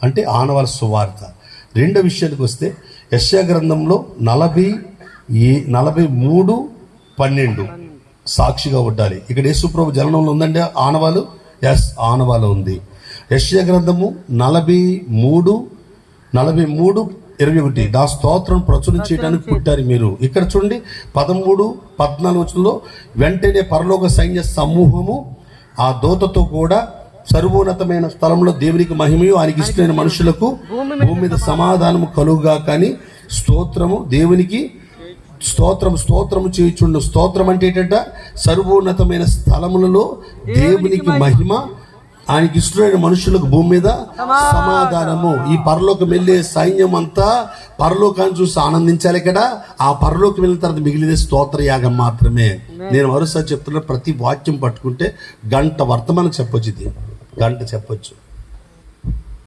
అంటే ఆనవాల సువార్త. రెండో విషయానికి వస్తే యెషయా గ్రంథంలో 43:12 సాక్షిగా ఉండాలి. ఇక్కడ యేసుప్రభు జననంలో ఉందండి ఆనవాలు. ఎస్, ఆనవాలు ఉంది. యెషయా గ్రంథము 43:21 నా స్తోత్రం ప్రచురణ చేయడానికి పుట్టారు మీరు. ఇక్కడ చూడండి 13-14 వచనంలో వెంటనే పరలోక సైన్య సమూహము ఆ దూతతో కూడా సర్వోన్నతమైన స్థలంలో దేవునికి మహిమయు ఆయనకి ఇష్టమైన మనుషులకు భూమి మీద సమాధానము కలుగుగా కానీ స్తోత్రము దేవునికి స్తోత్రము చేయుచుండు. స్తోత్రం అంటే ఏంటంట? సర్వోన్నతమైన స్థలములలో దేవునికి మహిమ, ఆయనకి ఇష్టమైన మనుషులకు భూమి మీద సమాధానము. ఈ పరలోకం వెళ్ళే సైన్యం అంతా పరలోకాన్ని చూసి ఆనందించాలి. ఇక్కడ ఆ పరలోకం వెళ్ళిన తర్వాత మిగిలిన స్తోత్ర యాగం మాత్రమే. నేను మరోసారి చెప్తున్నా, ప్రతి వాక్యం పట్టుకుంటే గంట వర్తమానం చెప్పొచ్చు, ఇది గంట చెప్పొచ్చు.